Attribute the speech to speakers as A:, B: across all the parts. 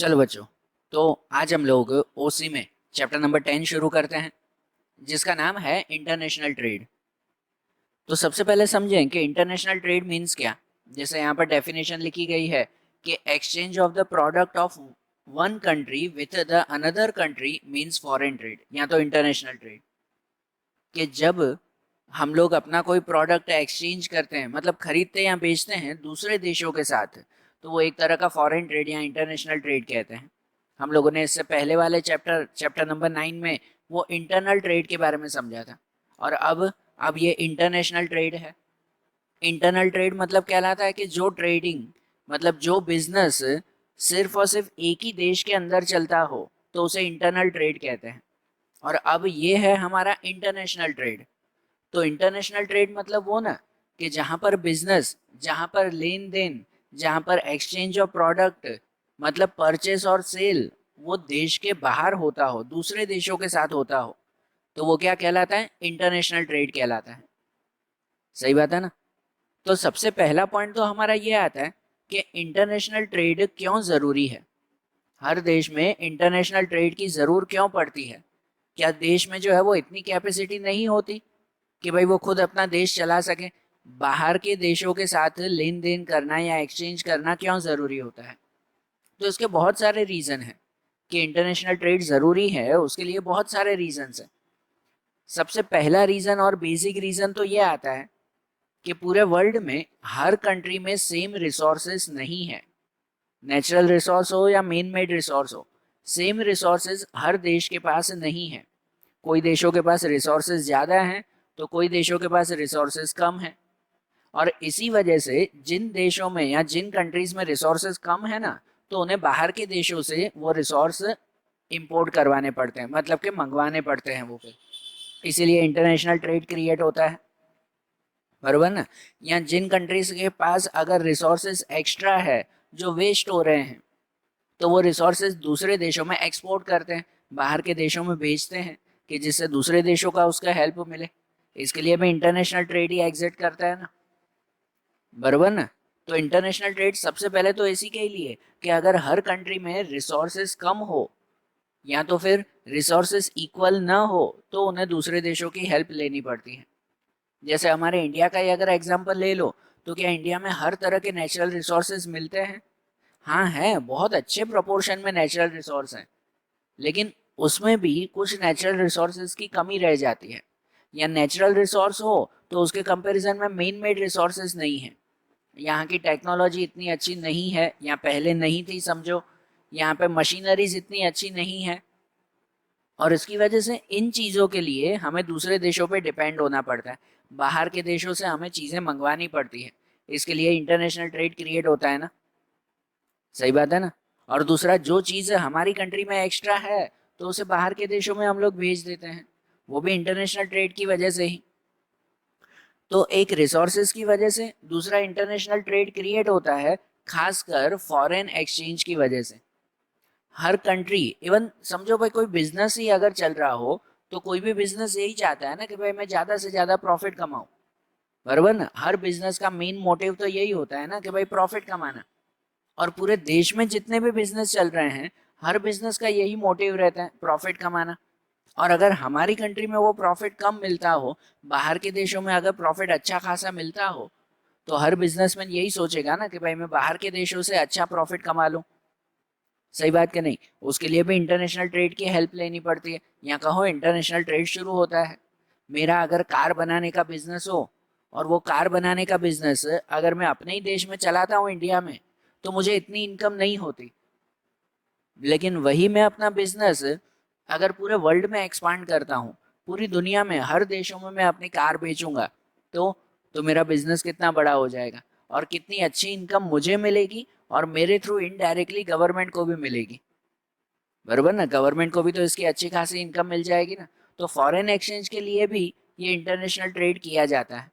A: चलो बच्चों, तो आज हम लोग ओसी में चैप्टर नंबर 10 शुरू करते हैं, जिसका नाम है इंटरनेशनल ट्रेड। तो सबसे पहले समझें कि इंटरनेशनल ट्रेड मीन्स क्या। जैसे यहाँ पर डेफिनेशन लिखी गई है कि exchange of the product of one country with the another country means foreign trade, या तो इंटरनेशनल ट्रेड। कि जब हम लोग अपना कोई प्रोडक्ट एक्सचेंज करते हैं, मतलब खरीदते या बेचते हैं दूसरे देशों के साथ, तो वो एक तरह का फॉरेन ट्रेड या इंटरनेशनल ट्रेड कहते हैं। हम लोगों ने इससे पहले वाले चैप्टर नंबर 9 में वो इंटरनल ट्रेड के बारे में समझा था। और अब ये इंटरनेशनल ट्रेड है। इंटरनल ट्रेड मतलब कहलाता है कि जो ट्रेडिंग, मतलब जो बिजनेस सिर्फ और सिर्फ एक ही देश के अंदर चलता हो, तो उसे इंटरनल ट्रेड कहते हैं। और अब ये है हमारा इंटरनेशनल ट्रेड। तो इंटरनेशनल ट्रेड मतलब वो ना, कि जहाँ पर बिजनेस, जहाँ पर लेन देन, जहाँ पर एक्सचेंज ऑफ प्रोडक्ट, मतलब परचेस और सेल, वो देश के बाहर होता हो, दूसरे देशों के साथ होता हो, तो वो क्या कहलाता है? इंटरनेशनल ट्रेड कहलाता है। सही बात है ना। तो सबसे पहला पॉइंट तो हमारा ये आता है कि इंटरनेशनल ट्रेड क्यों ज़रूरी है। हर देश में इंटरनेशनल ट्रेड की ज़रूर क्यों पड़ती है? क्या देश में जो है वो इतनी कैपेसिटी नहीं होती कि भाई वो खुद अपना देश चला सके? बाहर के देशों के साथ लेन देन करना या एक्सचेंज करना क्यों ज़रूरी होता है? तो इसके बहुत सारे रीज़न हैं कि इंटरनेशनल ट्रेड ज़रूरी है। उसके लिए बहुत सारे रीजंस हैं। सबसे पहला रीज़न और बेसिक रीज़न तो ये आता है कि पूरे वर्ल्ड में हर कंट्री में सेम रिसोर्सेज नहीं है। नेचुरल रिसोर्स हो या मेन मेड रिसोर्स हो, सेम रिसोर्सेज हर देश के पास नहीं है। कोई देशों के पास रिसोर्सेज ज़्यादा हैं, तो कोई देशों के पास रिसोर्सेज कम हैं। और इसी वजह से जिन देशों में या जिन कंट्रीज में रिसोर्सेज कम है ना, तो उन्हें बाहर के देशों से वो रिसोर्स इंपोर्ट करवाने पड़ते हैं, मतलब कि मंगवाने पड़ते हैं वो फिर। इसीलिए इंटरनेशनल ट्रेड क्रिएट होता है, बरोबर ना। या जिन कंट्रीज के पास अगर रिसोर्सेज एक्स्ट्रा है जो वेस्ट हो रहे हैं, तो वो रिसोर्सेज दूसरे देशों में एक्सपोर्ट करते हैं, बाहर के देशों में भेजते हैं, कि जिससे दूसरे देशों का उसका हेल्प मिले। इसके लिए भी इंटरनेशनल ट्रेड ही एग्जिस्ट करता है ना, बरोबर ना। तो इंटरनेशनल ट्रेड सबसे पहले तो इसी के लिए कि अगर हर कंट्री में रिसोर्सेज कम हो या तो फिर रिसोर्सेज इक्वल ना हो, तो उन्हें दूसरे देशों की हेल्प लेनी पड़ती है। जैसे हमारे इंडिया का ही अगर एग्जांपल ले लो, तो क्या इंडिया में हर तरह के नेचुरल रिसोर्सेज मिलते हैं? हाँ है, बहुत अच्छे प्रोपोर्शन में नेचुरल रिसोर्स हैं। लेकिन उसमें भी कुछ नेचुरल रिसोर्सेज की कमी रह जाती है। या नेचुरल रिसोर्स हो तो उसके कंपैरिजन में मेन मेड रिसोर्सेज नहीं है। यहाँ की टेक्नोलॉजी इतनी अच्छी नहीं है, या पहले नहीं थी समझो। यहाँ पे मशीनरीज इतनी अच्छी नहीं है, और इसकी वजह से इन चीज़ों के लिए हमें दूसरे देशों पे डिपेंड होना पड़ता है। बाहर के देशों से हमें चीज़ें मंगवानी पड़ती है। इसके लिए इंटरनेशनल ट्रेड क्रिएट होता है ना। सही बात है ना। और दूसरा, जो चीज़ हमारी कंट्री में एक्स्ट्रा है, तो उसे बाहर के देशों में हम लोग भेज देते हैं, वो भी इंटरनेशनल ट्रेड की वजह से ही। तो एक रिसोर्सेज की वजह से दूसरा इंटरनेशनल ट्रेड क्रिएट होता है, खासकर फॉरेन एक्सचेंज की वजह से। हर कंट्री, इवन समझो भाई कोई बिजनेस ही अगर चल रहा हो, तो कोई भी बिजनेस यही चाहता है ना कि भाई मैं ज़्यादा से ज़्यादा प्रॉफिट कमाऊं, बराबर ना। हर बिजनेस का मेन मोटिव तो यही होता है ना कि भाई प्रॉफिट कमाना। और पूरे देश में जितने भी बिजनेस चल रहे हैं, हर बिजनेस का यही मोटिव रहता है, प्रॉफिट कमाना। और अगर हमारी कंट्री में वो प्रॉफिट कम मिलता हो, बाहर के देशों में अगर प्रॉफिट अच्छा खासा मिलता हो, तो हर बिजनेसमैन यही सोचेगा ना कि भाई मैं बाहर के देशों से अच्छा प्रॉफिट कमा लूं। सही बात कि नहीं। उसके लिए भी इंटरनेशनल ट्रेड की हेल्प लेनी पड़ती है। या कहो इंटरनेशनल ट्रेड शुरू होता है। मेरा अगर कार बनाने का बिजनेस हो, और वो कार बनाने का बिजनेस अगर मैं अपने ही देश में चलाता हूँ, इंडिया में, तो मुझे इतनी इनकम नहीं होती। लेकिन वही मैं अपना बिजनेस अगर पूरे वर्ल्ड में एक्सपांड करता हूँ, पूरी दुनिया में हर देशों में मैं अपनी कार बेचूंगा, तो मेरा बिजनेस कितना बड़ा हो जाएगा, और कितनी अच्छी इनकम मुझे मिलेगी, और मेरे थ्रू इनडायरेक्टली गवर्नमेंट को भी मिलेगी, बराबर ना। गवर्नमेंट को भी तो इसकी अच्छी खासी इनकम मिल जाएगी ना। तो फॉरेन एक्सचेंज के लिए भी ये इंटरनेशनल ट्रेड किया जाता है,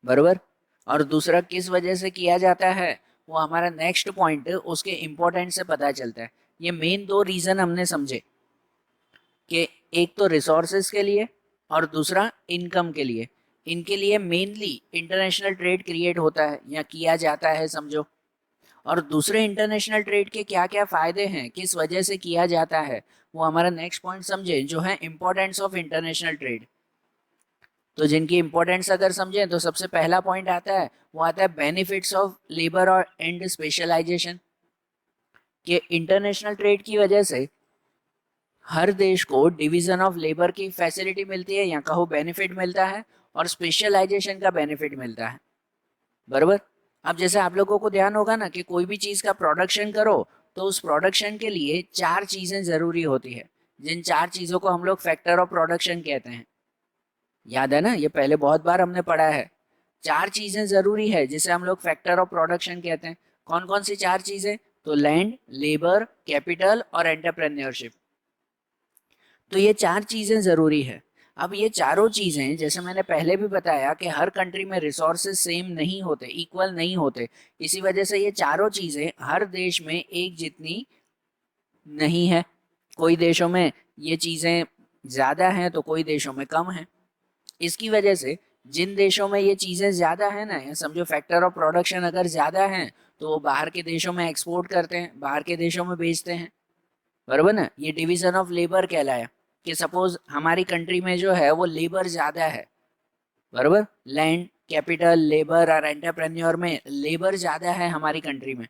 A: बराबर। और दूसरा किस वजह से किया जाता है, वो हमारा नेक्स्ट पॉइंट उसके इम्पोर्टेंट से पता चलता है। ये मेन दो रीजन हमने समझे, कि एक तो रिसोर्सेज के लिए और दूसरा इनकम के लिए। इनके लिए मेनली इंटरनेशनल ट्रेड क्रिएट होता है या किया जाता है समझो। और दूसरे इंटरनेशनल ट्रेड के क्या क्या फायदे हैं, किस वजह से किया जाता है, वो हमारा नेक्स्ट पॉइंट समझे, जो है इंपॉर्टेंस ऑफ इंटरनेशनल ट्रेड। तो जिनकी इंपॉर्टेंस अगर समझें तो सबसे पहला पॉइंट आता है, वो आता है बेनिफिट्स ऑफ लेबर और एंड स्पेशलाइजेशन। कि इंटरनेशनल ट्रेड की वजह से हर देश को डिवीजन ऑफ लेबर की फैसिलिटी मिलती है, या कहो बेनिफिट मिलता है, और स्पेशलाइजेशन का बेनिफिट मिलता है। बराबर। अब जैसे आप लोगों को ध्यान होगा ना कि कोई भी चीज का प्रोडक्शन करो तो उस प्रोडक्शन के लिए चार चीजें जरूरी होती है, जिन चार चीजों को हम लोग फैक्टर ऑफ प्रोडक्शन कहते हैं। याद है ना, ये पहले बहुत बार हमने पढ़ा है। चार चीजें जरूरी है जिसे हम लोग फैक्टर ऑफ प्रोडक्शन कहते हैं। कौन कौन सी चार चीजें? तो लैंड, लेबर, कैपिटल और एंटरप्रेन्योरशिप। तो ये चार चीजें जरूरी है। अब ये चारों चीजें, जैसे मैंने पहले भी बताया कि हर कंट्री में रिसोर्सेज सेम नहीं होते, इक्वल नहीं होते, इसी वजह से ये चारों चीजें हर देश में एक जितनी नहीं है। कोई देशों में ये चीजें ज्यादा हैं तो कोई देशों में कम है। इसकी वजह से जिन देशों में ये चीजें ज्यादा है ना, या समझो फैक्टर ऑफ प्रोडक्शन अगर ज्यादा है, तो वो बाहर के देशों में एक्सपोर्ट करते हैं, बाहर के देशों में बेचते हैं। बराबर ना। ये डिवीजन ऑफ लेबर कहलाया कि सपोज हमारी कंट्री में जो है वो लेबर ज्यादा है। बराबर। लैंड, कैपिटल, लेबर और एंटरप्रेन्योर में लेबर ज्यादा है हमारी कंट्री में।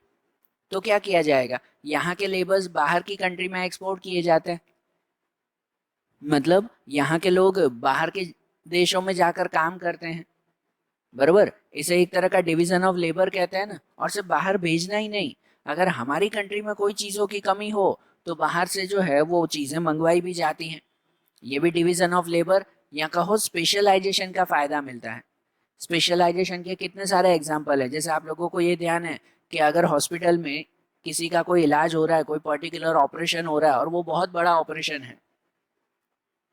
A: तो क्या किया जाएगा, यहाँ के लेबर्स बाहर की कंट्री में एक्सपोर्ट किए जाते हैं। मतलब यहाँ के लोग बाहर के देशों में जाकर काम करते हैं। बराबर। इसे एक तरह का डिवीजन ऑफ लेबर कहते हैं ना। और सिर्फ बाहर भेजना ही नहीं, अगर हमारी कंट्री में कोई चीज़ों की कमी हो तो बाहर से जो है वो चीज़ें मंगवाई भी जाती हैं। ये भी डिवीजन ऑफ लेबर या कहो स्पेशलाइजेशन का फायदा मिलता है। स्पेशलाइजेशन के कितने सारे एग्जाम्पल है। जैसे आप लोगों को ये ध्यान है कि अगर हॉस्पिटल में किसी का कोई इलाज हो रहा है, कोई पर्टिकुलर ऑपरेशन हो रहा है और वो बहुत बड़ा ऑपरेशन है,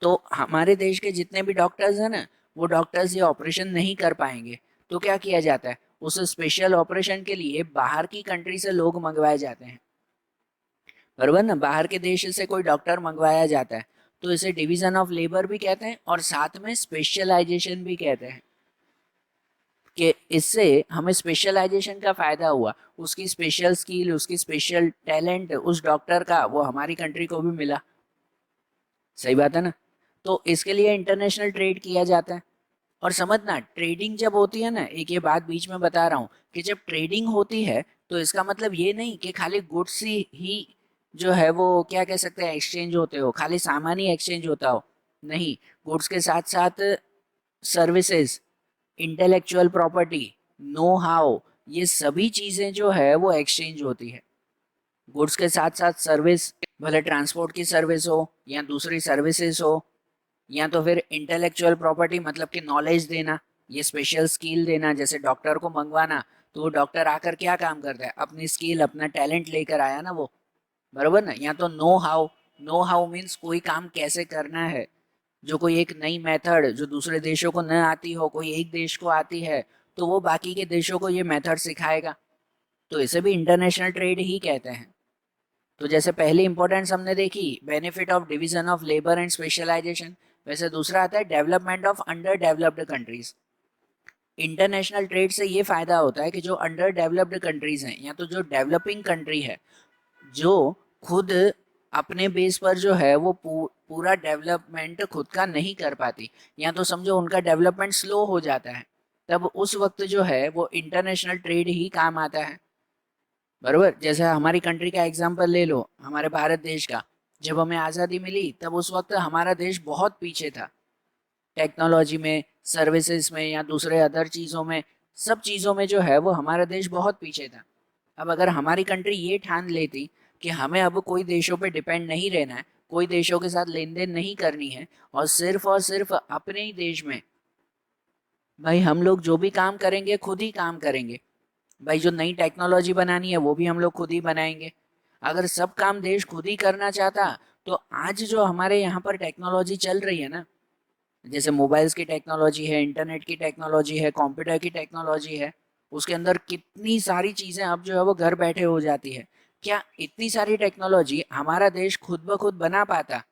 A: तो हमारे देश के जितने भी डॉक्टर्स हैं ना, वो डॉक्टर्स ये ऑपरेशन नहीं कर पाएंगे। तो क्या किया जाता है, उस स्पेशल ऑपरेशन के लिए बाहर की कंट्री से लोग मंगवाए जाते हैं। बराबर ना। बाहर के देश से कोई डॉक्टर मंगवाया जाता है। तो इसे डिवीजन ऑफ लेबर भी कहते हैं और साथ में स्पेशलाइजेशन भी कहते हैं। कि इससे हमें स्पेशलाइजेशन का फायदा हुआ, उसकी स्पेशल स्किल, उसकी स्पेशल टैलेंट उस डॉक्टर का वो हमारी कंट्री को भी मिला। सही बात है ना। तो इसके लिए इंटरनेशनल ट्रेड किया जाता है। और समझना, ट्रेडिंग जब होती है ना, एक ये बात बीच में बता रहा हूँ कि जब ट्रेडिंग होती है तो इसका मतलब ये नहीं कि खाली गुड्स ही जो है वो क्या कह सकते हैं एक्सचेंज होते हो, खाली सामान ही एक्सचेंज होता हो। नहीं, गुड्स के साथ साथ services, intellectual property, know how, ये सभी चीज़ें जो है वो एक्सचेंज होती है। गुड्स के साथ साथ सर्विस, भले ट्रांसपोर्ट की सर्विस हो या दूसरी सर्विसेज हो, या तो फिर इंटेलेक्चुअल प्रॉपर्टी मतलब कि नॉलेज देना, ये स्पेशल स्किल देना, जैसे डॉक्टर को मंगवाना, तो वो डॉक्टर आकर क्या काम करता है, अपनी स्किल, अपना टैलेंट लेकर आया ना वो। बराबर ना। या तो know how, know how means कोई काम कैसे करना है, जो कोई एक नई मेथड जो दूसरे देशों को न आती हो, कोई एक देश को आती है, तो वो बाकी के देशों को ये मेथड सिखाएगा। तो इसे भी इंटरनेशनल ट्रेड ही कहते हैं। तो जैसे पहली इंपॉर्टेंस हमने देखी, benefit of division of labour and specialisation, वैसे दूसरा आता है development of under developed countries. International trade से ये फायदा होता है कि जो अंडर डेवलप्ड कंट्रीज हैं, या तो जो डेवलपिंग कंट्री है, जो खुद अपने बेस पर जो है वो पूरा डेवलपमेंट खुद का नहीं कर पाती, या तो समझो उनका डेवलपमेंट स्लो हो जाता है, तब उस वक्त जो है वो इंटरनेशनल ट्रेड ही काम आता है। बरोबर। जैसे हमारी कंट्री का एग्जांपल ले लो, हमारे भारत देश का। जब हमें आज़ादी मिली तब उस वक्त हमारा देश बहुत पीछे था, टेक्नोलॉजी में, सर्विसेज में या दूसरे अदर चीज़ों में, सब चीज़ों में जो है वो हमारा देश बहुत पीछे था। अब अगर हमारी कंट्री ये ठान लेती कि हमें अब कोई देशों पे डिपेंड नहीं रहना है, कोई देशों के साथ लेन देन नहीं करनी है, और सिर्फ अपने ही देश में भाई हम लोग जो भी काम करेंगे खुद ही काम करेंगे, भाई जो नई टेक्नोलॉजी बनानी है वो भी हम लोग खुद ही बनाएंगे। अगर सब काम देश खुद ही करना चाहता, तो आज जो हमारे यहाँ पर टेक्नोलॉजी चल रही है ना, जैसे मोबाइल्स की टेक्नोलॉजी है, इंटरनेट की टेक्नोलॉजी है, कंप्यूटर की टेक्नोलॉजी है, उसके अंदर कितनी सारी चीज़ें अब जो है वो घर बैठे हो जाती है। क्या इतनी सारी टेक्नोलॉजी हमारा देश खुद ब खुद बना पाता?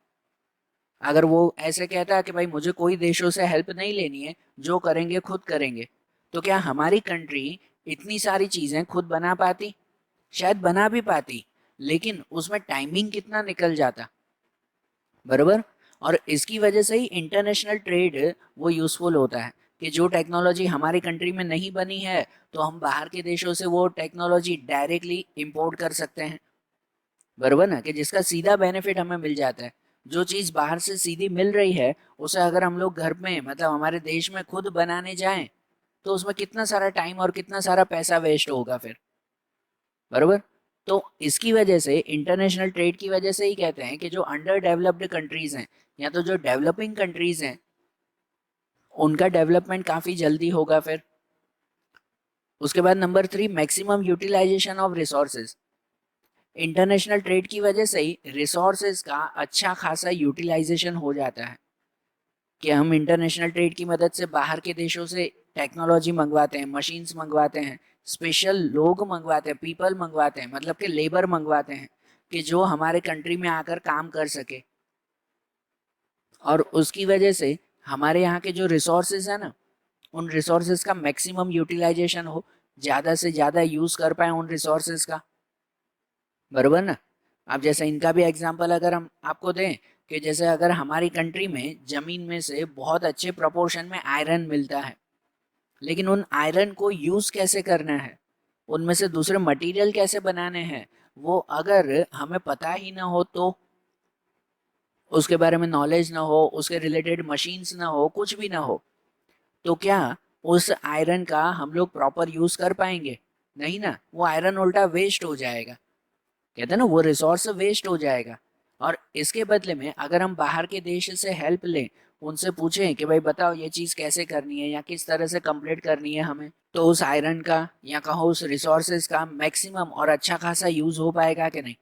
A: अगर वो ऐसे कहता कि भाई मुझे कोई देशों से हेल्प नहीं लेनी है, जो करेंगे खुद करेंगे, तो क्या हमारी कंट्री इतनी सारी चीज़ें खुद बना पाती? शायद बना भी पाती, लेकिन उसमें टाइमिंग कितना निकल जाता, बराबर। और इसकी वजह से ही इंटरनेशनल ट्रेड वो यूज़फुल होता है कि जो टेक्नोलॉजी हमारी कंट्री में नहीं बनी है तो हम बाहर के देशों से वो टेक्नोलॉजी डायरेक्टली इंपोर्ट कर सकते हैं, बराबर ना, कि जिसका सीधा बेनिफिट हमें मिल जाता है। जो चीज़ बाहर से सीधी मिल रही है उसे अगर हम लोग घर में मतलब हमारे देश में खुद बनाने जाएं तो उसमें कितना सारा टाइम और कितना सारा पैसा वेस्ट होगा फिर, बराबर। तो इसकी वजह से इंटरनेशनल ट्रेड की वजह से ही कहते हैं कि जो अंडर डेवलप्ड कंट्रीज हैं या तो जो डेवलपिंग कंट्रीज हैं उनका डेवलपमेंट काफ़ी जल्दी होगा फिर। उसके बाद number 3, maximum utilisation of resources. International trade की वजह से ही रिसोर्सेज का अच्छा खासा यूटिलाइजेशन हो जाता है कि हम इंटरनेशनल ट्रेड की मदद से बाहर के देशों से टेक्नोलॉजी मंगवाते हैं, मशीन्स मंगवाते हैं, स्पेशल लोग मंगवाते हैं, पीपल मंगवाते हैं, मतलब कि लेबर मंगवाते हैं कि जो हमारे कंट्री में आकर काम कर सके। और उसकी वजह से हमारे यहाँ के जो रिसोर्सेज है ना, उन रिसोर्सेज का मैक्सिमम यूटिलाइजेशन हो, ज़्यादा से ज़्यादा यूज़ कर पाए उन रिसोर्सेज का, बराबर ना। अब जैसे इनका भी एग्जांपल अगर हम आपको दें कि जैसे अगर हमारी कंट्री में ज़मीन में से बहुत अच्छे प्रोपोर्शन में आयरन मिलता है, लेकिन उन आयरन को यूज़ कैसे करना है, उनमें से दूसरे मटेरियल कैसे बनाने हैं, वो अगर हमें पता ही ना हो, तो उसके बारे में नॉलेज ना हो, उसके रिलेटेड मशीन्स ना हो, कुछ भी ना हो, तो क्या उस आयरन का हम लोग प्रॉपर यूज़ कर पाएंगे? नहीं ना, वो आयरन उल्टा वेस्ट हो जाएगा, कहते हैं ना वो रिसोर्स वेस्ट हो जाएगा। और इसके बदले में अगर हम बाहर के देश से हेल्प लें, उनसे पूछें कि भाई बताओ ये चीज़ कैसे करनी है या किस तरह से कंप्लीट करनी है हमें, तो उस आयरन का या कहो उस रिसोर्सेज का मैक्सिमम और अच्छा खासा यूज़ हो पाएगा कि नहीं।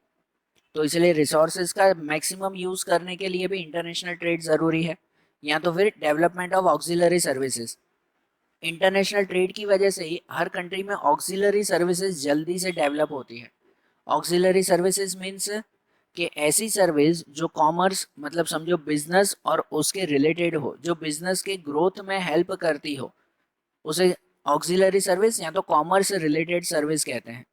A: तो इसलिए रिसोर्सेज का मैक्सिमम यूज़ करने के लिए भी इंटरनेशनल ट्रेड ज़रूरी है, या तो फिर development of auxiliary services. International trade की वजह से ही हर कंट्री में ऑक्सिलरी सर्विसेज जल्दी से डेवलप होती है। ऑक्सिलरी सर्विसेज मीन्स कि ऐसी सर्विस जो कॉमर्स मतलब समझो बिजनेस और उसके रिलेटेड हो, जो बिजनेस के ग्रोथ में हेल्प करती हो, उसे ऑक्सिलरी सर्विस या तो कॉमर्स रिलेटेड सर्विस कहते हैं।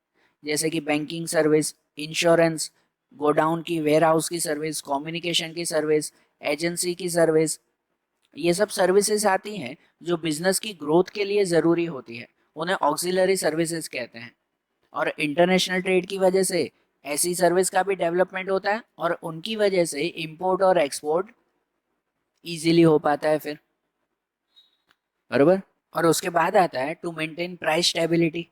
A: जैसे कि बैंकिंग सर्विस, इंश्योरेंस, गोडाउन की वेयर हाउस की सर्विस, कम्युनिकेशन की सर्विस, एजेंसी की सर्विस, ये सब सर्विसेज आती हैं जो बिजनेस की ग्रोथ के लिए ज़रूरी होती है, उन्हें ऑक्सिलरी सर्विसेज कहते हैं। और इंटरनेशनल ट्रेड की वजह से ऐसी सर्विस का भी डेवलपमेंट होता है और उनकी वजह से इंपोर्ट और एक्सपोर्ट इजीली हो पाता है फिर, बराबर। और उसके बाद आता है टू मेंटेन प्राइस स्टेबिलिटी।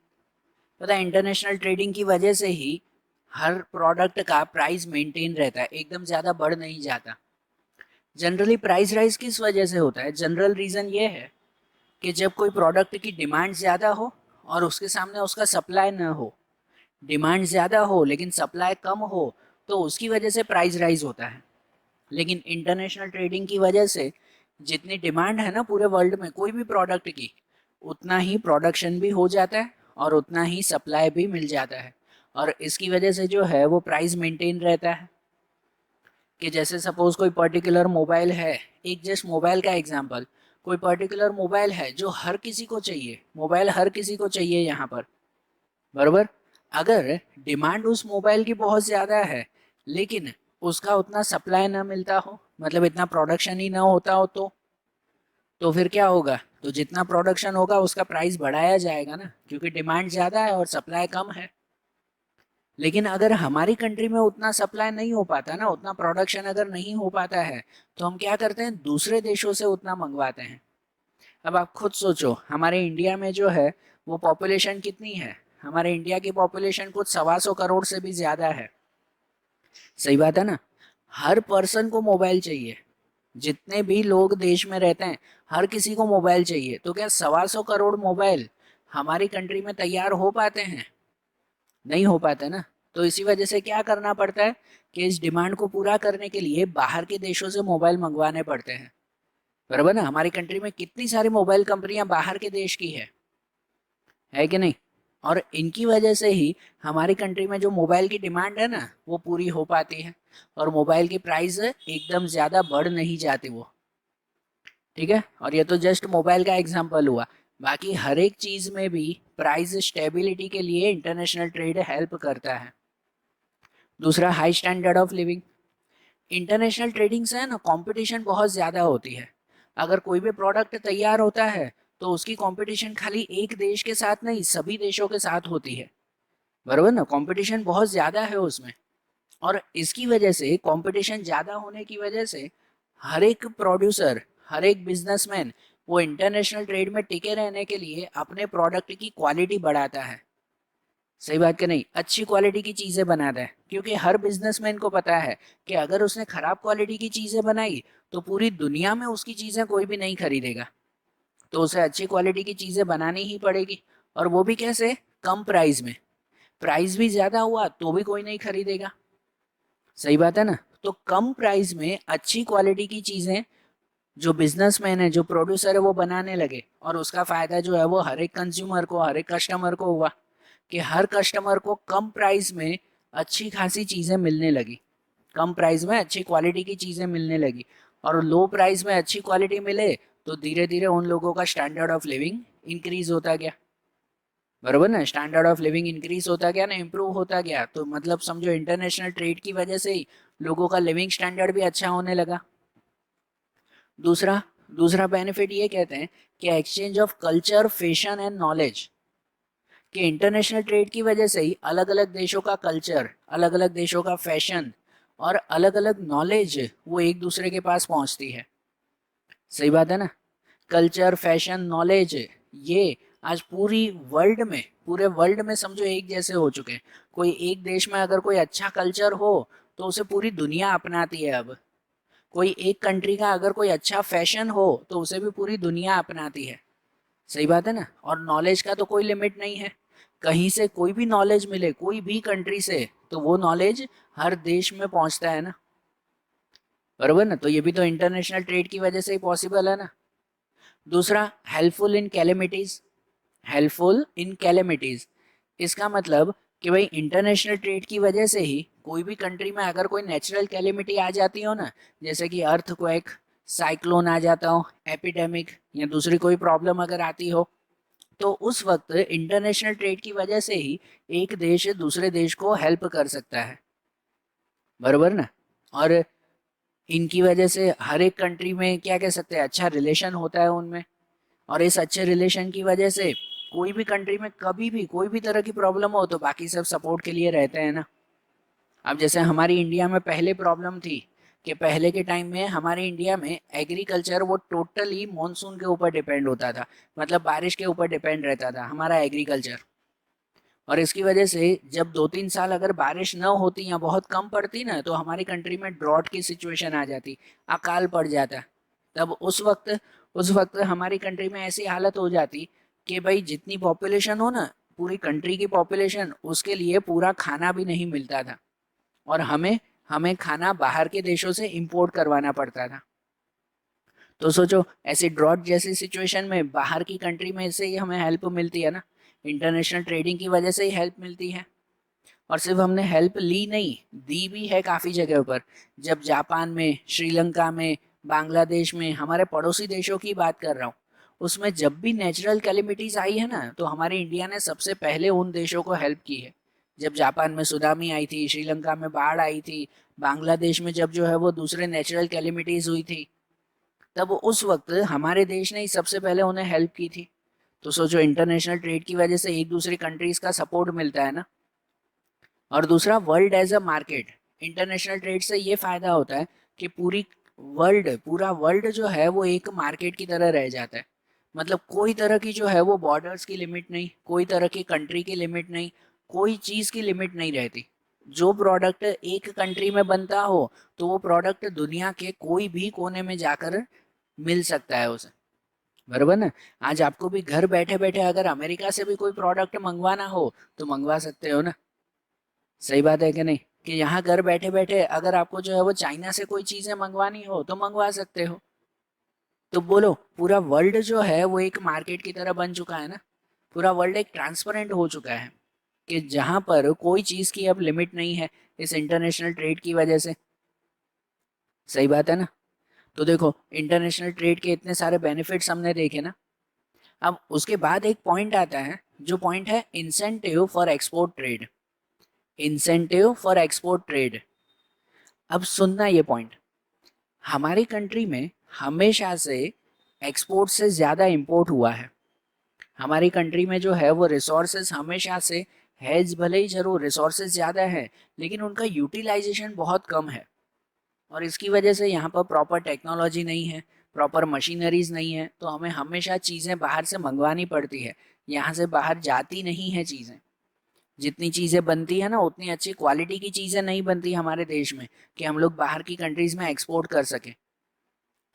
A: पता है इंटरनेशनल ट्रेडिंग की वजह से ही हर प्रोडक्ट का प्राइस मेंटेन रहता है, एकदम ज़्यादा बढ़ नहीं जाता। जनरली प्राइस राइज किस वजह से होता है? जनरल रीज़न ये है कि जब कोई प्रोडक्ट की डिमांड ज़्यादा हो और उसके सामने उसका सप्लाई ना हो, डिमांड ज़्यादा हो लेकिन सप्लाई कम हो, तो उसकी वजह से प्राइस राइज होता है। लेकिन इंटरनेशनल ट्रेडिंग की वजह से जितनी डिमांड है ना पूरे वर्ल्ड में कोई भी प्रोडक्ट की, उतना ही प्रोडक्शन भी हो जाता है और उतना ही सप्लाई भी मिल जाता है। और इसकी वजह से जो है वो प्राइस मेंटेन रहता है। कि जैसे सपोज कोई पर्टिकुलर मोबाइल है, एक जस्ट मोबाइल का एग्जांपल, कोई पर्टिकुलर मोबाइल है जो हर किसी को चाहिए, मोबाइल हर किसी को चाहिए यहाँ पर, बराबर। अगर डिमांड उस मोबाइल की बहुत ज़्यादा है लेकिन उसका उतना सप्लाई ना मिलता हो, मतलब इतना प्रोडक्शन ही ना होता हो, तो फिर क्या होगा? तो जितना प्रोडक्शन होगा उसका प्राइस बढ़ाया जाएगा ना, क्योंकि डिमांड ज़्यादा है और सप्लाई कम है। लेकिन अगर हमारी कंट्री में उतना सप्लाई नहीं हो पाता ना, उतना प्रोडक्शन अगर नहीं हो पाता है, तो हम क्या करते हैं? दूसरे देशों से उतना मंगवाते हैं। अब आप खुद सोचो, हमारे इंडिया में जो है वो पॉपुलेशन कितनी है? हमारे इंडिया की पॉपुलेशन कुछ 125 करोड़ से भी ज़्यादा है, सही बात है ना। हर पर्सन को मोबाइल चाहिए, जितने भी लोग देश में रहते हैं हर किसी को मोबाइल चाहिए। तो क्या 125 करोड़ मोबाइल हमारी कंट्री में तैयार हो पाते हैं? नहीं हो पाते ना। तो इसी वजह से क्या करना पड़ता है कि इस डिमांड को पूरा करने के लिए बाहर के देशों से मोबाइल मंगवाने पड़ते हैं, बराबर ना। हमारी कंट्री में कितनी सारी मोबाइल कंपनियां बाहर के देश की है कि नहीं? और इनकी वजह से ही हमारी कंट्री में जो मोबाइल की डिमांड है ना वो पूरी हो पाती है और मोबाइल की प्राइस एकदम ज़्यादा बढ़ नहीं जाती वो, ठीक है। और ये तो जस्ट मोबाइल का एग्जाम्पल हुआ। बाकी हर एक चीज में भी प्राइस स्टेबिलिटी के लिए इंटरनेशनल ट्रेड हेल्प करता है। दूसरा, high standard of living. International trading से है ना कंपटीशन बहुत ज़्यादा होती है। अगर कोई भी प्रोडक्ट तैयार होता है तो उसकी कंपटीशन खाली एक देश के साथ नहीं, सभी देशों के साथ होती है, बराबर ना। कंपटीशन बहुत ज़्यादा है उसमें, और इसकी वजह से, कंपटीशन ज़्यादा होने की वजह से, हर एक प्रोड्यूसर, हर एक बिजनेसमैन वो इंटरनेशनल ट्रेड में टिके रहने के लिए अपने प्रोडक्ट की क्वालिटी बढ़ाता है। सही बात कि नहीं? अच्छी क्वालिटी की चीज़ें बनाता है, क्योंकि हर बिजनेसमैन को पता है कि अगर उसने खराब क्वालिटी की चीज़ें बनाई तो पूरी दुनिया में उसकी चीज़ें कोई भी नहीं खरीदेगा। तो उसे अच्छी क्वालिटी की चीज़ें बनानी ही पड़ेगी, और वो भी कैसे? कम प्राइस में। प्राइस भी ज़्यादा हुआ तो भी कोई नहीं खरीदेगा। सही बात है ना? तो कम प्राइस में अच्छी क्वालिटी की चीज़ें जो बिजनेसमैन है, जो प्रोड्यूसर है, वो बनाने लगे, और उसका फ़ायदा जो है वो हर एक कंज्यूमर को, हर एक कस्टमर को हुआ, कि हर कस्टमर को कम प्राइस में अच्छी खासी चीज़ें मिलने लगी, कम प्राइस में अच्छी क्वालिटी की चीज़ें मिलने लगी। और लो प्राइस में अच्छी क्वालिटी मिले तो धीरे धीरे उन लोगों का स्टैंडर्ड ऑफ लिविंग इंक्रीज होता गया, बराबर ना। स्टैंडर्ड ऑफ लिविंग इंक्रीज होता गया ना, इम्प्रूव होता गया, तो मतलब समझो इंटरनेशनल ट्रेड की वजह से ही लोगों का लिविंग स्टैंडर्ड भी अच्छा होने लगा। दूसरा दूसरा बेनिफिट ये कहते हैं कि exchange of culture, fashion and knowledge. कि इंटरनेशनल ट्रेड की वजह से ही अलग अलग देशों का कल्चर, अलग अलग देशों का फैशन और अलग अलग नॉलेज वो एक दूसरे के पास पहुंचती है। सही बात है ना? कल्चर, फैशन, नॉलेज, ये आज पूरे वर्ल्ड में समझो एक जैसे हो चुके हैं। कोई एक देश में अगर कोई अच्छा कल्चर हो तो उसे पूरी दुनिया अपनाती है अब। कोई एक कंट्री का अगर कोई अच्छा फैशन हो तो उसे भी पूरी दुनिया अपनाती है। सही बात है ना? और नॉलेज का तो कोई लिमिट नहीं है। कहीं से कोई भी नॉलेज मिले, कोई भी कंट्री से, तो वो नॉलेज हर देश में पहुंचता है ना, बरोबर ना। तो ये भी तो इंटरनेशनल ट्रेड की वजह से ही पॉसिबल है ना। दूसरा, helpful in calamities. Helpful in calamities, इसका मतलब कि भाई इंटरनेशनल ट्रेड की वजह से ही कोई भी कंट्री में अगर कोई नेचुरल कैलेमिटी आ जाती हो ना, जैसे कि अर्थक्वेक, साइक्लोन आ जाता हो, एपिडेमिक या दूसरी कोई प्रॉब्लम अगर आती हो, तो उस वक्त इंटरनेशनल ट्रेड की वजह से ही एक देश दूसरे देश को हेल्प कर सकता है, बरोबर ना। और इनकी वजह से हर एक कंट्री में क्या कह सकते हैं, अच्छा रिलेशन होता है उनमें। और इस अच्छे रिलेशन की वजह से कोई भी कंट्री में कभी भी कोई भी तरह की प्रॉब्लम हो तो बाकी सब सपोर्ट के लिए रहते हैं ना। अब जैसे हमारी इंडिया में पहले प्रॉब्लम थी कि पहले के टाइम में हमारे इंडिया में एग्रीकल्चर वो टोटली मॉनसून के ऊपर डिपेंड होता था, मतलब बारिश के ऊपर डिपेंड रहता था हमारा एग्रीकल्चर। और इसकी वजह से जब 2-3 साल अगर बारिश न होती या बहुत कम पड़ती ना, तो हमारी कंट्री में ड्रॉट की सिचुएशन आ जाती, अकाल पड़ जाता। तब उस वक्त हमारी कंट्री में ऐसी हालत हो जाती कि भाई जितनी पॉपुलेशन हो ना, पूरी कंट्री की पॉपुलेशन, उसके लिए पूरा खाना भी नहीं मिलता था, और हमें हमें खाना बाहर के देशों से इंपोर्ट करवाना पड़ता था। तो सोचो, ऐसी ड्रॉट जैसी सिचुएशन में बाहर की कंट्री में से ही हमें हेल्प मिलती है ना, इंटरनेशनल ट्रेडिंग की वजह से ही हेल्प मिलती है। और सिर्फ हमने हेल्प ली नहीं, दी भी है काफ़ी जगह पर। जब जापान में, श्रीलंका में, बांग्लादेश में, हमारे पड़ोसी देशों की बात कर रहा हूँ, उसमें जब भी नेचुरल कैलेमिटीज आई है ना, तो हमारे इंडिया ने सबसे पहले उन देशों को हेल्प की है। जब जापान में सुनामी आई थी, श्रीलंका में बाढ़ आई थी, बांग्लादेश में जब जो है वो दूसरे नेचुरल कैलेमिटीज हुई थी, तब उस वक्त हमारे देश ने ही सबसे पहले उन्हें हेल्प की थी। तो सोचो, इंटरनेशनल ट्रेड की वजह से एक दूसरी कंट्रीज का सपोर्ट मिलता है ना। और दूसरा, world as a market. International trade से ये फायदा होता है कि पूरा वर्ल्ड जो है वो एक मार्केट की तरह रह जाता है। मतलब कोई तरह की जो है वो बॉर्डर्स की लिमिट नहीं, कोई तरह की कंट्री की लिमिट नहीं, कोई चीज़ की लिमिट नहीं रहती। जो प्रोडक्ट एक कंट्री में बनता हो तो वो प्रोडक्ट दुनिया के कोई भी कोने में जाकर मिल सकता है उसे, बरोबर ना। आज आपको भी घर बैठे बैठे अगर अमेरिका से भी कोई प्रोडक्ट मंगवाना हो तो मंगवा सकते हो ना। सही बात है कि नहीं? कि यहाँ घर बैठे बैठे अगर आपको जो है वो चाइना से कोई चीज़ें मंगवानी हो तो मंगवा सकते हो। तो बोलो, पूरा वर्ल्ड जो है वो एक मार्केट की तरह बन चुका है ना। पूरा वर्ल्ड एक ट्रांसपेरेंट हो चुका है, कि जहाँ पर कोई चीज़ की अब लिमिट नहीं है इस इंटरनेशनल ट्रेड की वजह से। सही बात है ना? तो देखो, इंटरनेशनल ट्रेड के इतने सारे बेनिफिट्स हमने देखे ना। अब उसके बाद एक पॉइंट आता है, जो पॉइंट है incentive for export trade. Incentive for export trade. अब सुनना ये पॉइंट, हमारी कंट्री में हमेशा से एक्सपोर्ट से ज़्यादा इंपोर्ट हुआ है। हमारी कंट्री में जो है वो रिसोर्सेज हमेशा से है, भले ही जरूर रिसोर्सेज ज़्यादा है लेकिन उनका यूटिलाइजेशन बहुत कम है। और इसकी वजह से यहाँ पर प्रॉपर टेक्नोलॉजी नहीं है, प्रॉपर मशीनरीज नहीं है, तो हमें हमेशा चीज़ें बाहर से मंगवानी पड़ती है। यहाँ से बाहर जाती नहीं है चीज़ें। जितनी चीज़ें बनती है ना उतनी अच्छी क्वालिटी की चीज़ें नहीं बनती हमारे देश में कि हम लोग बाहर की कंट्रीज़ में एक्सपोर्ट कर सकें।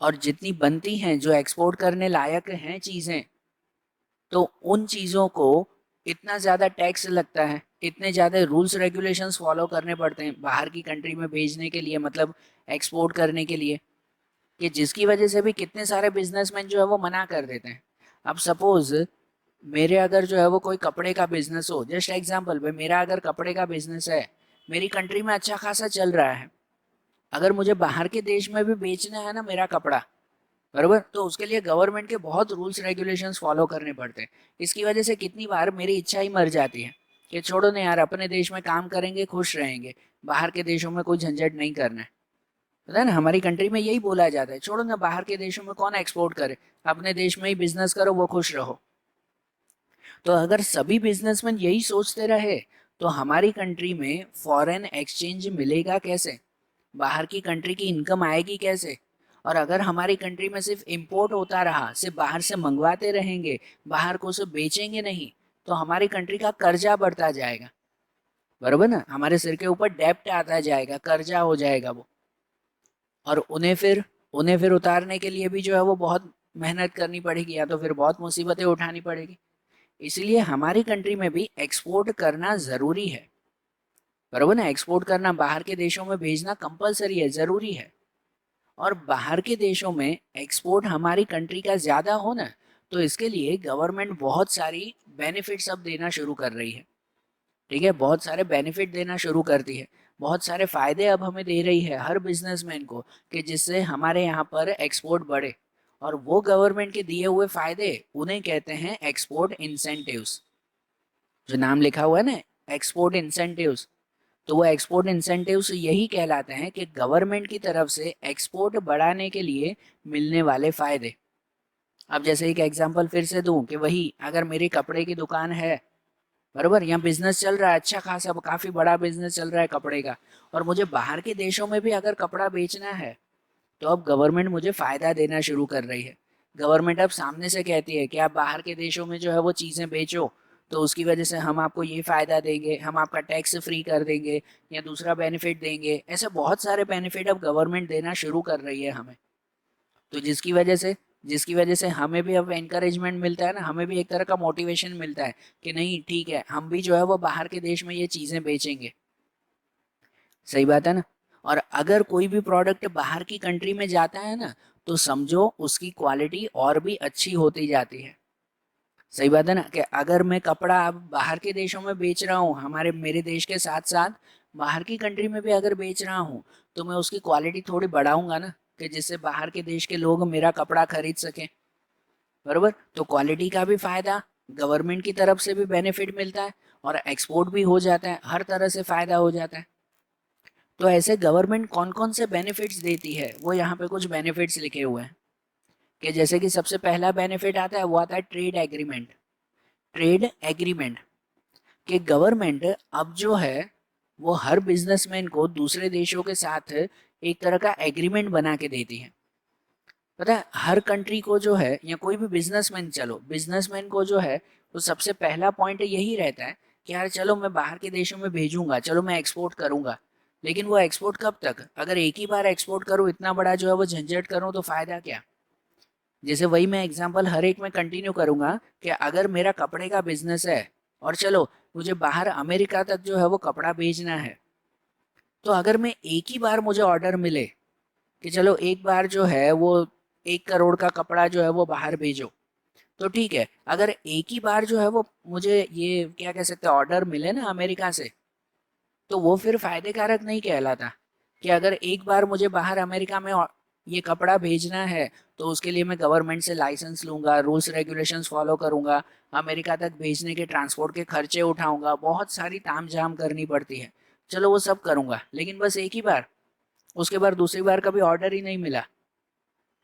A: और जितनी बनती हैं जो एक्सपोर्ट करने लायक हैं चीज़ें, तो उन चीज़ों को इतना ज़्यादा टैक्स लगता है, इतने ज़्यादा रूल्स रेगुलेशंस फॉलो करने पड़ते हैं बाहर की कंट्री में भेजने के लिए, मतलब एक्सपोर्ट करने के लिए, कि जिसकी वजह से भी कितने सारे बिजनेसमैन जो है वो मना कर देते हैं। अब सपोज मेरे अगर जो है वो कोई कपड़े का बिजनेस हो, जस्ट एग्जांपल पे मेरा अगर कपड़े का बिजनेस है, मेरी कंट्री में अच्छा खासा चल रहा है, अगर मुझे बाहर के देश में भी बेचना है ना मेरा कपड़ा, बराबर, तो उसके लिए गवर्नमेंट के बहुत रूल्स रेगुलेशंस फॉलो करने पड़ते हैं। इसकी वजह से कितनी बार मेरी इच्छा ही मर जाती है कि छोड़ो ना यार, अपने देश में काम करेंगे खुश रहेंगे, बाहर के देशों में कोई झंझट नहीं करना है। पता है ना, हमारी कंट्री में यही बोला जाता है, छोड़ो ना बाहर के देशों में कौन एक्सपोर्ट करे, अपने देश में ही बिजनेस करो, वो खुश रहो। तो अगर सभी बिजनेसमैन यही सोचते रहे तो हमारी कंट्री में फॉरेन एक्सचेंज मिलेगा कैसे, बाहर की कंट्री की इनकम आएगी कैसे। और अगर हमारी कंट्री में सिर्फ इंपोर्ट होता रहा, सिर्फ बाहर से मंगवाते रहेंगे, बाहर को सिर्फ बेचेंगे नहीं, तो हमारी कंट्री का कर्जा बढ़ता जाएगा, बराबर ना, हमारे सिर के ऊपर डेप्ट आता जाएगा, कर्जा हो जाएगा वो। और उन्हें फिर उतारने के लिए भी जो है वो बहुत मेहनत करनी पड़ेगी, या तो फिर बहुत मुसीबतें उठानी पड़ेगी। इसलिए हमारी कंट्री में भी एक्सपोर्ट करना ज़रूरी है, बराबर ना, एक्सपोर्ट करना, बाहर के देशों में भेजना कंपलसरी है, ज़रूरी है। और बाहर के देशों में एक्सपोर्ट हमारी कंट्री का ज़्यादा हो ना, तो इसके लिए गवर्नमेंट बहुत सारी बेनिफिट्स अब देना शुरू कर रही है। ठीक है, बहुत सारे बेनिफिट देना शुरू करती है, बहुत सारे फ़ायदे अब हमें दे रही है हर बिजनेसमैन को, कि जिससे हमारे यहाँ पर एक्सपोर्ट बढ़े। और वो गवर्नमेंट के दिए हुए फ़ायदे उन्हें कहते हैं एक्सपोर्ट इंसेंटिव्स। जो नाम लिखा हुआ है ना, एक्सपोर्ट इंसेंटिव्स, तो वो एक्सपोर्ट इंसेंटिव्स यही कहलाते हैं कि गवर्नमेंट की तरफ से एक्सपोर्ट बढ़ाने के लिए मिलने वाले फ़ायदे। अब जैसे एक एग्जांपल फिर से दूं कि वही, अगर मेरी कपड़े की दुकान है, बराबर, यहाँ बिजनेस चल रहा है अच्छा खासा, काफ़ी बड़ा बिजनेस चल रहा है कपड़े का, और मुझे बाहर के देशों में भी अगर कपड़ा बेचना है, तो अब गवर्नमेंट मुझे फ़ायदा देना शुरू कर रही है। गवर्नमेंट अब सामने से कहती है कि आप बाहर के देशों में जो है वो चीज़ें बेचो, तो उसकी वजह से हम आपको ये फ़ायदा देंगे, हम आपका टैक्स फ्री कर देंगे, या दूसरा बेनिफिट देंगे। ऐसे बहुत सारे बेनिफिट अब गवर्नमेंट देना शुरू कर रही है हमें। तो जिसकी वजह से हमें भी अब एनकरेजमेंट मिलता है ना, हमें भी एक तरह का मोटिवेशन मिलता है कि नहीं ठीक है, हम भी जो है वो बाहर के देश में ये चीज़ें बेचेंगे। सही बात है ना। और अगर कोई भी प्रोडक्ट बाहर की कंट्री में जाता है ना, तो समझो उसकी क्वालिटी और भी अच्छी होती जाती है। सही बात है ना, कि अगर मैं कपड़ा अब बाहर के देशों में बेच रहा हूँ, मेरे देश के साथ साथ बाहर की कंट्री में भी अगर बेच रहा हूँ, तो मैं उसकी क्वालिटी थोड़ी बढ़ाऊंगा ना, कि जिससे बाहर के देश के लोग मेरा कपड़ा खरीद सकें, बरोबर। तो क्वालिटी का भी फायदा, गवर्नमेंट की तरफ से भी बेनिफिट मिलता है, और एक्सपोर्ट भी हो जाता है, हर तरह से फायदा हो जाता है। तो ऐसे गवर्नमेंट कौन कौन से बेनिफिट्स देती है, वो यहाँ पे कुछ बेनिफिट्स लिखे हुए हैं, कि जैसे कि सबसे पहला बेनिफिट आता है, वो आता है ट्रेड एग्रीमेंट। ट्रेड एग्रीमेंट कि गवर्नमेंट अब जो है वो हर बिजनेसमैन को दूसरे देशों के साथ एक तरह का एग्रीमेंट बना के देती है। पता है, हर कंट्री को जो है, या कोई भी बिजनेसमैन, चलो बिजनेसमैन को जो है, तो सबसे पहला पॉइंट यही रहता है कि यार चलो मैं बाहर के देशों में भेजूंगा, चलो मैं एक्सपोर्ट करूंगा, लेकिन वो एक्सपोर्ट कब तक, अगर एक ही बार एक्सपोर्ट करूँ, इतना बड़ा जो है वो झंझट करूँ, तो फायदा क्या। जैसे वही मैं एग्जांपल हर एक में कंटिन्यू करूंगा कि अगर मेरा कपड़े का बिजनेस है, और चलो मुझे बाहर अमेरिका तक जो है वो कपड़ा भेजना है, तो अगर मैं एक ही बार मुझे ऑर्डर मिले कि चलो एक बार जो है वो 1 करोड़ का कपड़ा जो है वो बाहर भेजो, तो ठीक है। अगर एक ही बार जो है वो मुझे ये क्या कह सकते हैं ऑर्डर मिले ना अमेरिका से, तो वो फिर फायदे कारक नहीं कहलाता। कि अगर एक बार मुझे बाहर अमेरिका में ये कपड़ा भेजना है, तो उसके लिए मैं गवर्नमेंट से लाइसेंस लूँगा, रूल्स रेगुलेशंस फॉलो करूँगा, अमेरिका तक भेजने के ट्रांसपोर्ट के खर्चे उठाऊँगा, बहुत सारी ताम झाम करनी पड़ती है। चलो वो सब करूँगा, लेकिन बस एक ही बार, उसके बाद दूसरी बार कभी ऑर्डर ही नहीं मिला,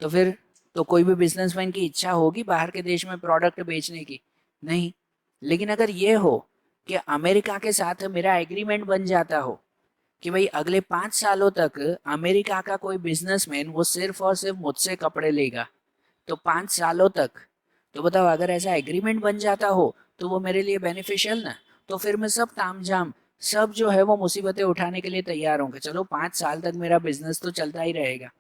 A: तो फिर तो कोई भी बिजनेसमैन की इच्छा होगी बाहर के देश में प्रोडक्ट बेचने की? नहीं। लेकिन अगर ये हो कि अमेरिका के साथ मेरा एग्रीमेंट बन जाता हो कि भाई अगले 5 सालों तक अमेरिका का कोई बिजनेसमैन वो सिर्फ और सिर्फ मुझसे कपड़े लेगा, तो 5 सालों तक, तो बताओ अगर ऐसा एग्रीमेंट बन जाता हो तो वो मेरे लिए बेनिफिशियल ना? तो फिर मैं सब तामझाम, सब जो है वो मुसीबतें उठाने के लिए तैयार हूँ कि चलो 5 साल तक मेरा बिजनेस तो चलता ही रहेगा,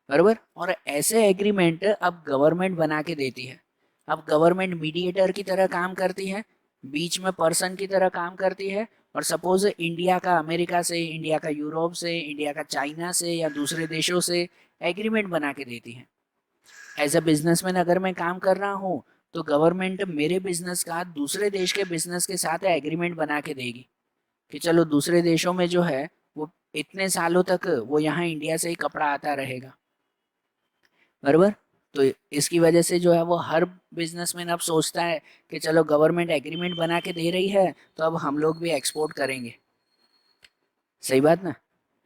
A: बरोबर। और ऐसे एग्रीमेंट अब गवर्नमेंट बना के देती है। अब गवर्नमेंट मीडिएटर की तरह काम करती है, बीच में पर्सन की तरह काम करती है, और सपोज इंडिया का अमेरिका से, इंडिया का यूरोप से, इंडिया का चाइना से या दूसरे देशों से एग्रीमेंट बना के देती है। एज अ बिजनेसमैन अगर मैं काम कर रहा हूँ तो गवर्नमेंट मेरे बिजनेस का दूसरे देश के बिजनेस के साथ एग्रीमेंट बना के देगी कि चलो दूसरे देशों में जो है वो इतने सालों तक वो यहाँ इंडिया से ही कपड़ा आता रहेगा, बराबर। तो इसकी वजह से जो है वो हर बिजनेसमैन अब सोचता है कि चलो गवर्नमेंट एग्रीमेंट बना के दे रही है तो अब हम लोग भी एक्सपोर्ट करेंगे। सही बात ना?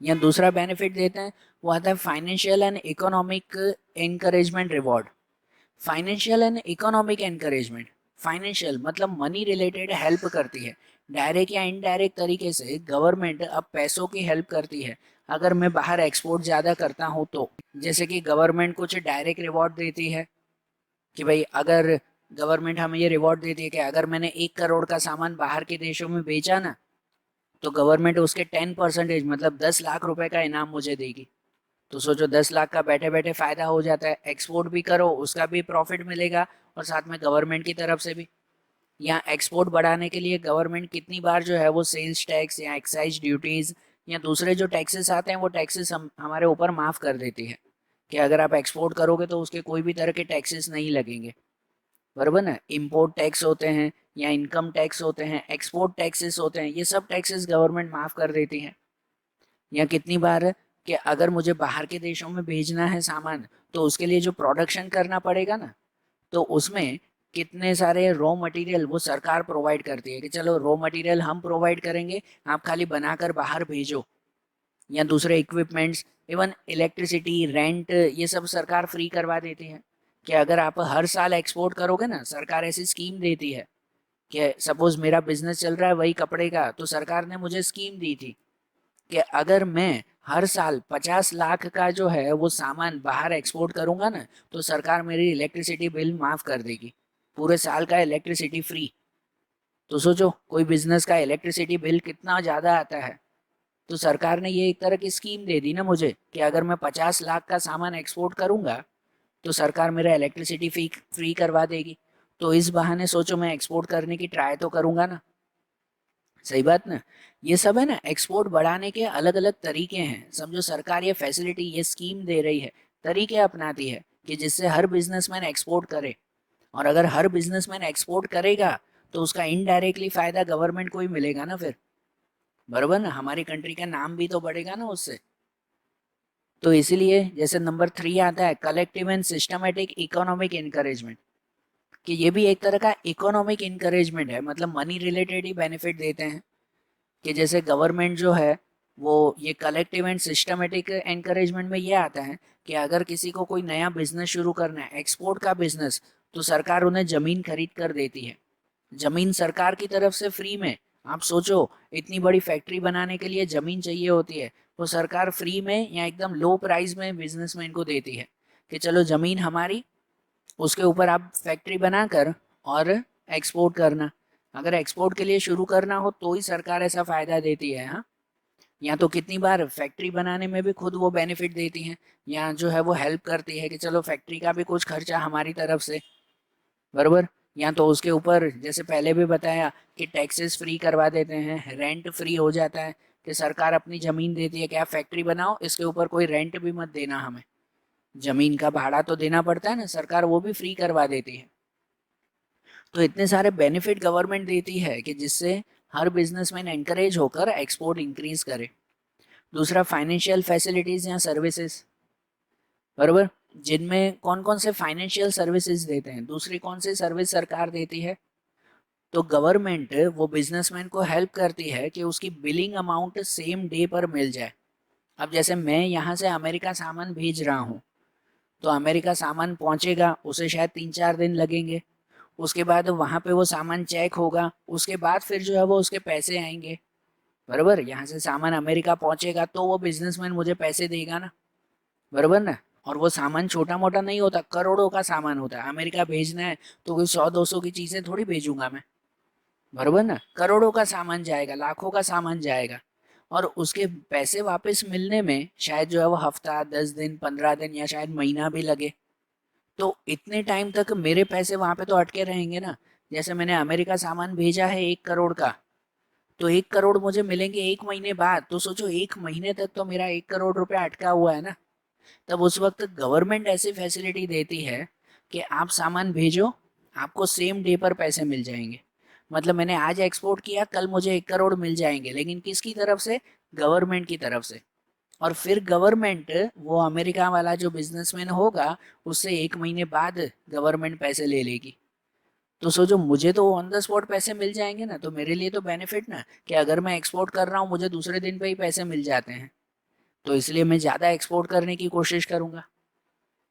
A: या दूसरा बेनिफिट देते हैं, वो आता है financial and economic encouragement reward. Financial and economic encouragement, financial मतलब मनी रिलेटेड हेल्प करती है, डायरेक्ट या इनडायरेक्ट तरीके से गवर्नमेंट अब पैसों की हेल्प करती है अगर मैं बाहर एक्सपोर्ट ज़्यादा करता हूँ तो। जैसे कि गवर्नमेंट कुछ डायरेक्ट रिवॉर्ड देती है कि भाई अगर गवर्नमेंट हमें ये रिवॉर्ड देती है कि अगर मैंने 1 करोड़ का सामान बाहर के देशों में बेचा ना, तो गवर्नमेंट उसके 10% मतलब 10 लाख रुपए का इनाम मुझे देगी। तो सोचो 10 लाख का बैठे बैठे फायदा हो जाता है, एक्सपोर्ट भी करो उसका भी प्रॉफिट मिलेगा और साथ में गवर्नमेंट की तरफ से भी। यहाँ एक्सपोर्ट बढ़ाने के लिए गवर्नमेंट कितनी बार जो है वो सेल्स टैक्स या एक्साइज ड्यूटीज या दूसरे जो टैक्सेस आते हैं वो टैक्सेस हमारे ऊपर माफ़ कर देती है कि अगर आप एक्सपोर्ट करोगे तो उसके कोई भी तरह के टैक्सेस नहीं लगेंगे, बराबर ना। इम्पोर्ट टैक्स होते हैं या इनकम टैक्स होते हैं, एक्सपोर्ट टैक्सेस होते हैं, ये सब टैक्सेस गवर्नमेंट माफ़ कर देती है। या कितनी बार कि अगर मुझे बाहर के देशों में भेजना है सामान तो उसके लिए जो प्रोडक्शन करना पड़ेगा ना, तो उसमें कितने सारे रॉ मटेरियल वो सरकार प्रोवाइड करती है कि चलो रॉ मटेरियल हम प्रोवाइड करेंगे, आप खाली बनाकर बाहर भेजो। या दूसरे इक्विपमेंट्स, इवन इलेक्ट्रिसिटी, रेंट, ये सब सरकार फ्री करवा देती है कि अगर आप हर साल एक्सपोर्ट करोगे ना, सरकार ऐसी स्कीम देती है कि सपोज मेरा बिजनेस चल रहा है वही कपड़े का, तो सरकार ने मुझे स्कीम दी थी कि अगर मैं हर साल 50 लाख का जो है वो सामान बाहर एक्सपोर्ट करूंगा ना, तो सरकार मेरी इलेक्ट्रिसिटी बिल माफ कर देगी, पूरे साल का इलेक्ट्रिसिटी फ्री। तो सोचो कोई बिजनेस का इलेक्ट्रिसिटी बिल कितना ज़्यादा आता है, तो सरकार ने ये एक तरह की स्कीम दे दी ना मुझे कि अगर मैं 50 लाख का सामान एक्सपोर्ट करूंगा तो सरकार मेरा इलेक्ट्रिसिटी फी फ्री करवा देगी। तो इस बहाने सोचो मैं एक्सपोर्ट करने की ट्राई तो करूंगा ना। सही बात ना? ये सब है ना, एक्सपोर्ट बढ़ाने के अलग अलग तरीके हैं। समझो सरकार ये फैसिलिटी, ये स्कीम दे रही है, तरीके अपनाती है कि जिससे हर बिजनेसमैन एक्सपोर्ट करे। और अगर हर बिजनेसमैन एक्सपोर्ट करेगा तो उसका इनडायरेक्टली फायदा गवर्नमेंट को ही मिलेगा ना फिर, बराबर ना। हमारी कंट्री का नाम भी तो बढ़ेगा ना उससे। तो इसीलिए जैसे नंबर 3 आता है collective and systematic economic encouragement, कि ये भी एक तरह का इकोनॉमिक इनकरेजमेंट है, मतलब मनी रिलेटेड ही बेनिफिट देते हैं। कि जैसे गवर्नमेंट जो है वो ये कलेक्टिव एंड सिस्टमेटिक एनकरेजमेंट में ये आता है कि अगर किसी को कोई नया बिजनेस शुरू करना है, एक्सपोर्ट का बिजनेस, तो सरकार उन्हें ज़मीन खरीद कर देती है। ज़मीन सरकार की तरफ से फ्री में। आप सोचो इतनी बड़ी फैक्ट्री बनाने के लिए ज़मीन चाहिए होती है, वो सरकार फ्री में या एकदम लो प्राइस में बिजनेसमैन को देती है कि चलो ज़मीन हमारी, उसके ऊपर आप फैक्ट्री बनाकर और एक्सपोर्ट करना। अगर एक्सपोर्ट के लिए शुरू करना हो तो ही सरकार ऐसा फ़ायदा देती है, हाँ। या तो कितनी बार फैक्ट्री बनाने में भी खुद वो बेनिफिट देती हैं, या जो है वो हेल्प करती है कि चलो फैक्ट्री का भी कुछ खर्चा हमारी तरफ से, बराबर। या तो उसके ऊपर जैसे पहले भी बताया कि टैक्सेस फ्री करवा देते हैं, रेंट फ्री हो जाता है कि सरकार अपनी ज़मीन देती है कि आप फैक्ट्री बनाओ, इसके ऊपर कोई रेंट भी मत देना हमें, ज़मीन का भाड़ा तो देना पड़ता है ना, सरकार वो भी फ्री करवा देती है। तो इतने सारे बेनिफिट गवर्नमेंट देती है कि जिससे हर बिजनेसमैन एनकरेज होकर एक्सपोर्ट इंक्रीज करे। दूसरा फाइनेंशियल फैसिलिटीज या सर्विसेज, बराबर। जिनमें कौन कौन से फाइनेंशियल सर्विसेज देते हैं, दूसरी कौन सी सर्विस सरकार देती है, तो गवर्नमेंट वो बिजनेसमैन को हेल्प करती है कि उसकी बिलिंग अमाउंट सेम डे पर मिल जाए। अब जैसे मैं यहाँ से अमेरिका सामान भेज रहा हूँ, तो अमेरिका सामान पहुँचेगा, उसे शायद 3-4 दिन लगेंगे। उसके बाद वहाँ पे वो सामान चेक होगा, उसके बाद फिर जो है वो उसके पैसे आएंगे। बराबर, यहाँ से सामान अमेरिका पहुँचेगा तो वो बिजनेसमैन मुझे पैसे देगा ना, बराबर ना। और वो सामान छोटा मोटा नहीं होता, करोड़ों का सामान होता है। अमेरिका भेजना है तो कोई 100-200 की चीज़ें थोड़ी भेजूंगा मैं, बराबर ना। करोड़ों का सामान जाएगा, लाखों का सामान जाएगा, और उसके पैसे वापस मिलने में शायद जो है वो हफ्ता, 10 दिन, 15 दिन या शायद महीना भी लगे। तो इतने टाइम तक मेरे पैसे वहां पे तो अटके रहेंगे ना। जैसे मैंने अमेरिका सामान भेजा है 1 करोड़ का, तो 1 करोड़ मुझे मिलेंगे 1 महीने बाद। तो सोचो 1 महीने तक तो मेरा 1 करोड़ रुपया अटका हुआ है ना। तब उस वक्त गवर्नमेंट ऐसी फैसिलिटी देती है कि आप सामान भेजो, आपको सेम डे पर पैसे मिल जाएंगे। मतलब मैंने आज एक्सपोर्ट किया, कल मुझे 1 करोड़ मिल जाएंगे, लेकिन किसकी तरफ से? गवर्नमेंट की तरफ से। और फिर गवर्नमेंट, वो अमेरिका वाला जो बिजनेसमैन होगा, उससे 1 महीने बाद गवर्नमेंट पैसे ले लेगी। तो सोचो, मुझे तो ऑन द स्पॉट पैसे मिल जाएंगे ना, तो मेरे लिए तो बेनिफिट ना, कि अगर मैं एक्सपोर्ट कर रहा हूँ मुझे दूसरे दिन पे ही पैसे मिल जाते हैं। तो इसलिए मैं ज़्यादा एक्सपोर्ट करने की कोशिश करूँगा,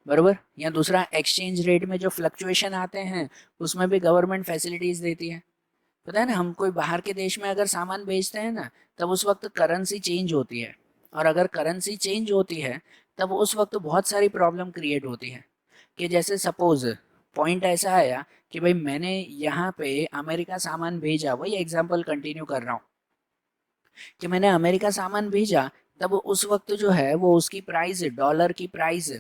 A: बरोबर। या दूसरा, एक्सचेंज रेट में जो फ्लक्चुएशन आते हैं, उसमें भी गवर्नमेंट फैसिलिटीज़ देती है। पता है ना, हम कोई बाहर के देश में अगर सामान बेचते हैं ना, तब उस वक्त करेंसी चेंज होती है। और अगर करेंसी चेंज होती है, तब उस वक्त बहुत सारी प्रॉब्लम क्रिएट होती है। कि जैसे सपोज पॉइंट ऐसा आया कि भाई मैंने यहाँ पे अमेरिका सामान भेजा, वही एग्जांपल कंटिन्यू कर रहा हूँ, कि मैंने अमेरिका सामान भेजा, तब उस वक्त जो है वो उसकी प्राइस, डॉलर की प्राइस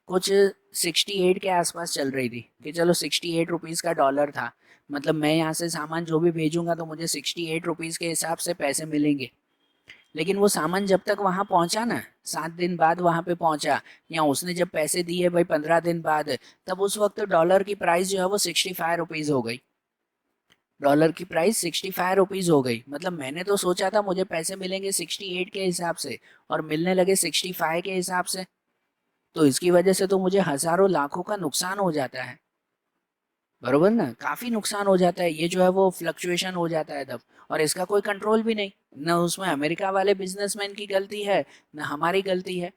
A: कुछ 68 के आसपास चल रही थी, कि चलो 68 रुपीज़ का डॉलर था। मतलब मैं यहाँ से सामान जो भी भेजूंगा तो मुझे 68 रुपीज़ के हिसाब से पैसे मिलेंगे। लेकिन वो सामान जब तक वहाँ पहुँचा ना, 7 दिन बाद वहाँ पे पहुँचा, या उसने जब पैसे दिए भाई 15 दिन बाद, तब उस वक्त डॉलर की प्राइस जो है वो 65 रुपीज़ हो गई। डॉलर की प्राइस 65 रुपीज़ हो गई। मतलब मैंने तो सोचा था मुझे पैसे मिलेंगे 68 के हिसाब से, और मिलने लगे 65 के हिसाब से। तो इसकी वजह से तो मुझे हज़ारों लाखों का नुकसान हो जाता है, बरोबर ना। काफ़ी नुकसान हो जाता है, ये जो है वो फ्लक्चुएशन हो जाता है तब। और इसका कोई कंट्रोल भी नहीं, ना उसमें अमेरिका वाले बिजनेसमैन की गलती है, ना हमारी गलती है।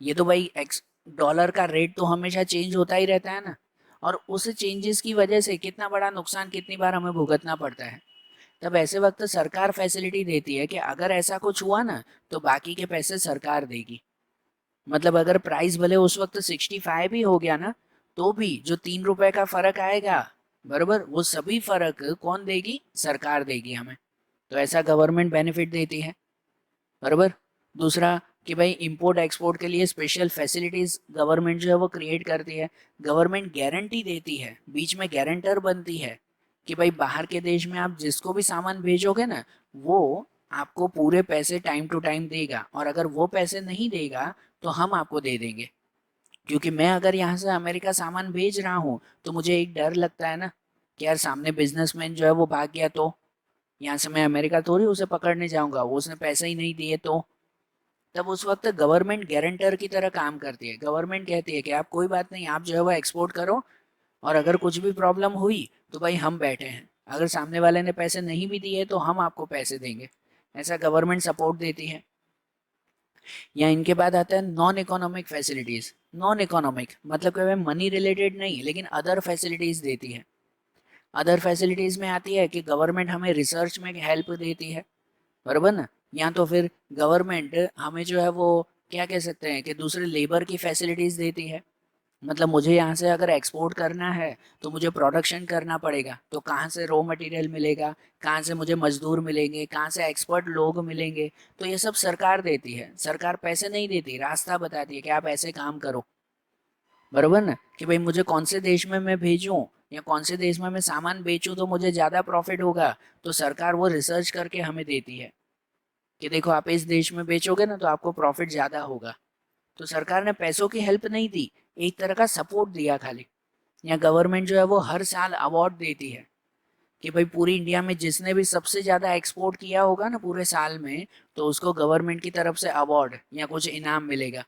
A: ये तो भाई एक्स डॉलर का रेट तो हमेशा चेंज होता ही रहता है ना। और उस चेंजेस की वजह से कितना बड़ा नुकसान कितनी बार हमें भुगतना पड़ता है। तब ऐसे वक्त सरकार फैसिलिटी देती है कि अगर ऐसा कुछ हुआ ना, तो बाकी के पैसे सरकार देगी। मतलब अगर प्राइस भले उस वक्त 65 ही हो गया ना, तो भी जो 3 रुपए का फर्क आएगा, बराबर, वो सभी फर्क कौन देगी? सरकार देगी हमें। तो ऐसा गवर्नमेंट बेनिफिट देती है, बराबर। दूसरा, कि भाई इंपोर्ट एक्सपोर्ट के लिए स्पेशल फैसिलिटीज गवर्नमेंट जो है वो क्रिएट करती है। गवर्नमेंट गारंटी देती है, बीच में गारंटर बनती है, कि भाई बाहर के देश में आप जिसको भी सामान भेजोगे ना, वो आपको पूरे पैसे टाइम टू टाइम देगा। और अगर वो पैसे नहीं देगा, तो हम आपको दे देंगे। क्योंकि मैं अगर यहाँ से अमेरिका सामान भेज रहा हूँ, तो मुझे एक डर लगता है ना, कि यार सामने बिजनेसमैन जो है वो भाग गया तो, यहाँ से मैं अमेरिका थोड़ी उसे पकड़ने जाऊंगा, वो उसने पैसे ही नहीं दिए तो। तब उस वक्त गवर्नमेंट गारंटर की तरह काम करती है। गवर्नमेंट कहती है कि आप कोई बात नहीं, आप जो है वो एक्सपोर्ट करो, और अगर कुछ भी प्रॉब्लम हुई तो भाई हम बैठे हैं। अगर सामने वाले ने पैसे नहीं भी दिए तो हम आपको पैसे देंगे। ऐसा गवर्नमेंट सपोर्ट देती है। या इनके बाद आता है non economic facilities. Non economic मतलब कि मनी रिलेटेड नहीं, लेकिन अदर फैसिलिटीज़ देती है। अदर फैसिलिटीज़ में आती है कि गवर्नमेंट हमें रिसर्च में हेल्प देती है, बराबर ना। या तो फिर गवर्नमेंट हमें जो है वो क्या कह सकते हैं, कि दूसरे लेबर की फैसिलिटीज़ देती है। मतलब मुझे यहाँ से अगर एक्सपोर्ट करना है, तो मुझे प्रोडक्शन करना पड़ेगा, तो कहाँ से रॉ मटेरियल मिलेगा, कहाँ से मुझे मजदूर मिलेंगे, कहाँ से एक्सपर्ट लोग मिलेंगे, तो ये सब सरकार देती है। सरकार पैसे नहीं देती, रास्ता बताती है कि आप ऐसे काम करो, बरोबर ना। कि भाई मुझे कौन से देश में मैं भेजूँ, या कौन से देश में मैं सामान बेचूँ तो मुझे ज़्यादा प्रॉफिट होगा, तो सरकार वो रिसर्च करके हमें देती है, कि देखो आप इस देश में बेचोगे ना तो आपको प्रॉफिट ज़्यादा होगा। तो सरकार ने पैसों की हेल्प नहीं दी, एक तरह का सपोर्ट दिया खाली। या गवर्नमेंट जो है वो हर साल अवार्ड देती है, कि भाई पूरी इंडिया में जिसने भी सबसे ज़्यादा एक्सपोर्ट किया होगा ना पूरे साल में, तो उसको गवर्नमेंट की तरफ से अवार्ड या कुछ इनाम मिलेगा,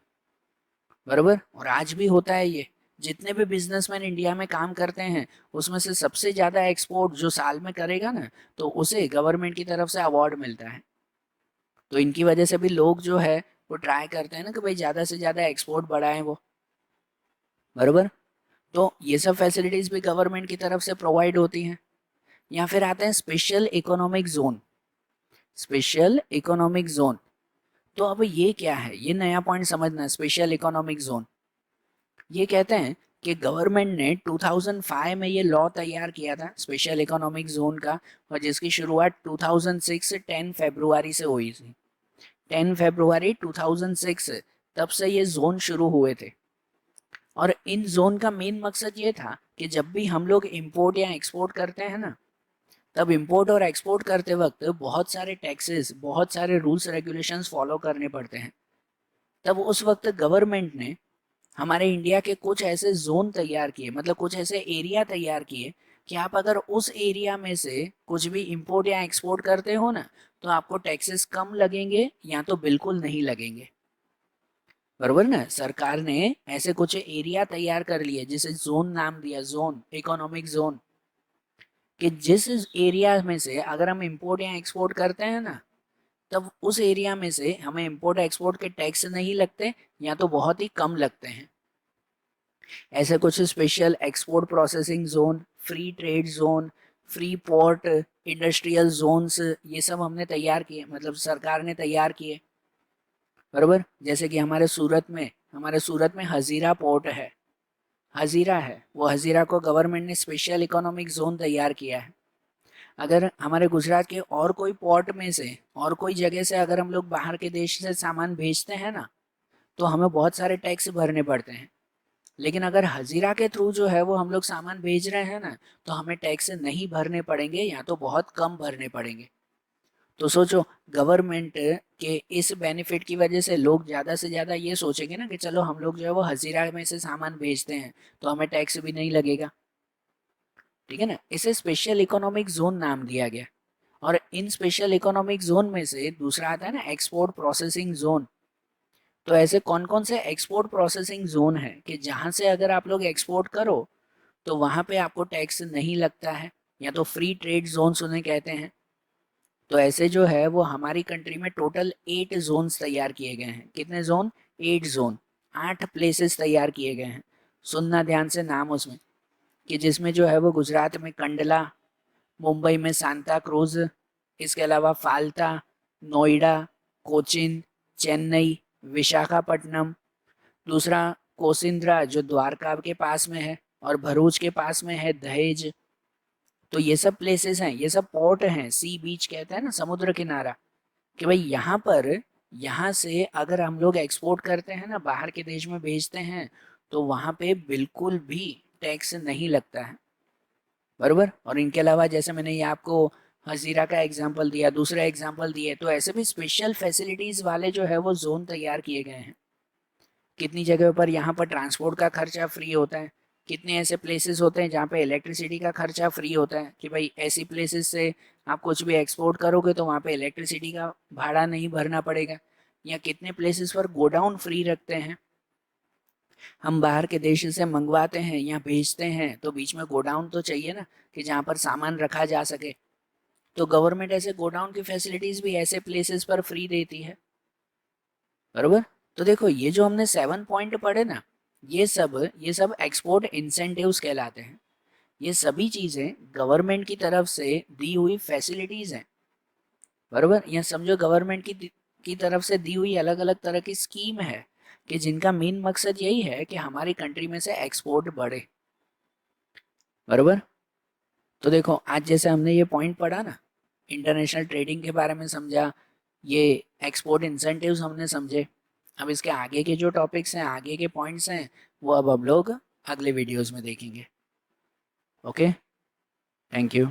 A: बरोबर। और आज भी होता है ये, जितने भी बिजनेसमैन इंडिया में काम करते हैं उसमें से सबसे ज़्यादा एक्सपोर्ट जो साल में करेगा ना, तो उसे गवर्नमेंट की तरफ से अवार्ड मिलता है। तो इनकी वजह से भी लोग जो है वो ट्राई करते हैं ना कि भाई ज़्यादा से ज़्यादा एक्सपोर्ट बढ़ाएं वो। बरोबर। तो ये सब फैसिलिटीज़ भी गवर्नमेंट की तरफ से प्रोवाइड होती हैं। या फिर आते हैं special economic zone. Special economic zone, तो अब ये क्या है, ये नया पॉइंट समझना। स्पेशल इकोनॉमिक जोन ये कहते हैं कि गवर्नमेंट ने 2005 में ये लॉ तैयार किया था स्पेशल इकोनॉमिक जोन का, और जिसकी शुरुआत 2006 10 फरवरी से हुई थी। 10 फरवरी 2006 तब से ये जोन शुरू हुए थे। और इन जोन का मेन मकसद ये था कि जब भी हम लोग इंपोर्ट या एक्सपोर्ट करते हैं ना, तब इंपोर्ट और एक्सपोर्ट करते वक्त बहुत सारे टैक्सेस, बहुत सारे रूल्स रेगुलेशंस फॉलो करने पड़ते हैं। तब उस वक्त गवर्नमेंट ने हमारे इंडिया के कुछ ऐसे जोन तैयार किए, मतलब कुछ ऐसे एरिया तैयार किए कि आप अगर उस एरिया में से कुछ भी इंपोर्ट या एक्सपोर्ट करते हो ना, तो आपको टैक्सेस कम लगेंगे या तो बिल्कुल नहीं लगेंगे। बरोबर ना। सरकार ने ऐसे कुछ एरिया तैयार कर लिए जिसे जोन नाम दिया, जोन, इकोनॉमिक जोन, कि जिस एरिया में से अगर हम इंपोर्ट या एक्सपोर्ट करते हैं ना, तब उस एरिया में से हमें इंपोर्ट एक्सपोर्ट के टैक्स नहीं लगते या तो बहुत ही कम लगते हैं। ऐसे कुछ special export processing zone, free trade zone, free port, industrial zones, ये सब हमने तैयार किए, मतलब सरकार ने तैयार किए। बरोबर। जैसे कि हमारे सूरत में हजीरा पोर्ट है, हजीरा है, वो हजीरा को गवर्नमेंट ने स्पेशल इकोनॉमिक जोन तैयार किया है। अगर हमारे गुजरात के और कोई पोर्ट में से और कोई जगह से अगर हम लोग बाहर के देश से सामान भेजते हैं ना, तो हमें बहुत सारे टैक्स भरने पड़ते हैं। लेकिन अगर हजीरा के थ्रू जो है वो हम लोग सामान भेज रहे हैं ना, तो हमें टैक्स नहीं भरने पड़ेंगे या तो बहुत कम भरने पड़ेंगे। तो सोचो, गवर्नमेंट के इस बेनिफिट की वजह से लोग ज़्यादा से ज़्यादा ये सोचेंगे ना कि चलो हम लोग जो है वो हजीरा में से सामान भेजते हैं तो हमें टैक्स भी नहीं लगेगा। ठीक है ना। इसे स्पेशल इकोनॉमिक जोन नाम दिया गया। और इन स्पेशल इकोनॉमिक जोन में से दूसरा आता है ना एक्सपोर्ट प्रोसेसिंग जोन। तो ऐसे कौन कौन से एक्सपोर्ट प्रोसेसिंग जोन है कि जहां से अगर आप लोग एक्सपोर्ट करो तो वहां पे आपको टैक्स नहीं लगता है, या तो फ्री ट्रेड जोन्स उन्हें कहते हैं। तो ऐसे जो है वो हमारी कंट्री में टोटल 8 जोन्स तैयार किए गए हैं। कितने जोन? 8 जोन, 8 प्लेसेस तैयार किए गए हैं। सुनना ध्यान से नाम उसमें, कि जिसमें जो है वो गुजरात में कंडला, मुंबई में सांता क्रूज, इसके अलावा फाल्ता, नोएडा, कोचिन, चेन्नई, विशाखापट्टनम, दूसरा कोसिंद्रा जो द्वारका के पास में है, और भरूच के पास में है दहेज। तो ये सब प्लेसेस हैं, ये सब पोर्ट हैं, सी बीच कहते हैं ना, समुद्र किनारा, कि भाई यहाँ पर, यहाँ से अगर हम लोग एक्सपोर्ट करते हैं ना, बाहर के देश में भेजते हैं, तो वहाँ पे बिल्कुल भी टैक्स नहीं लगता है। बरोबर। और इनके अलावा जैसे मैंने ये आपको हजीरा का एग्जांपल दिया, दूसरा एग्जांपल दिए, तो ऐसे भी स्पेशल फैसिलिटीज वाले जो है वो जोन तैयार किए गए हैं। कितनी जगह पर यहाँ पर ट्रांसपोर्ट का खर्चा फ्री होता है, कितने ऐसे प्लेसेस होते हैं जहाँ पे इलेक्ट्रिसिटी का खर्चा फ्री होता है, कि भाई ऐसी प्लेसेस से आप कुछ भी एक्सपोर्ट करोगे तो वहाँ पे इलेक्ट्रिसिटी का भाड़ा नहीं भरना पड़ेगा। या कितने प्लेसेस पर गोडाउन फ्री रखते हैं, हम बाहर के देश से मंगवाते हैं या भेजते हैं तो बीच में गोडाउन तो चाहिए ना, कि जहाँ पर सामान रखा जा सके। तो गवर्नमेंट ऐसे गोडाउन की फैसिलिटीज भी ऐसे प्लेसेस पर फ्री देती है। बरोबर। तो देखो, ये जो हमने 7 पॉइंट पढ़े ना, ये सब एक्सपोर्ट इंसेंटिव्स कहलाते हैं। ये सभी चीजें गवर्नमेंट की तरफ से दी हुई फैसिलिटीज हैं। बरोबर। या समझो गवर्नमेंट की तरफ से दी हुई अलग अलग तरह की स्कीम है, कि जिनका मेन मकसद यही है कि हमारी कंट्री में से एक्सपोर्ट बढ़े। बरोबर। तो देखो, आज जैसे हमने ये पॉइंट पढ़ा ना, इंटरनेशनल ट्रेडिंग के बारे में समझा, ये एक्सपोर्ट इंसेंटिव्स हमने समझे। अब इसके आगे के जो टॉपिक्स हैं, आगे के पॉइंट्स हैं, वो अब हम लोग अगले वीडियोस में देखेंगे। Okay, thank you.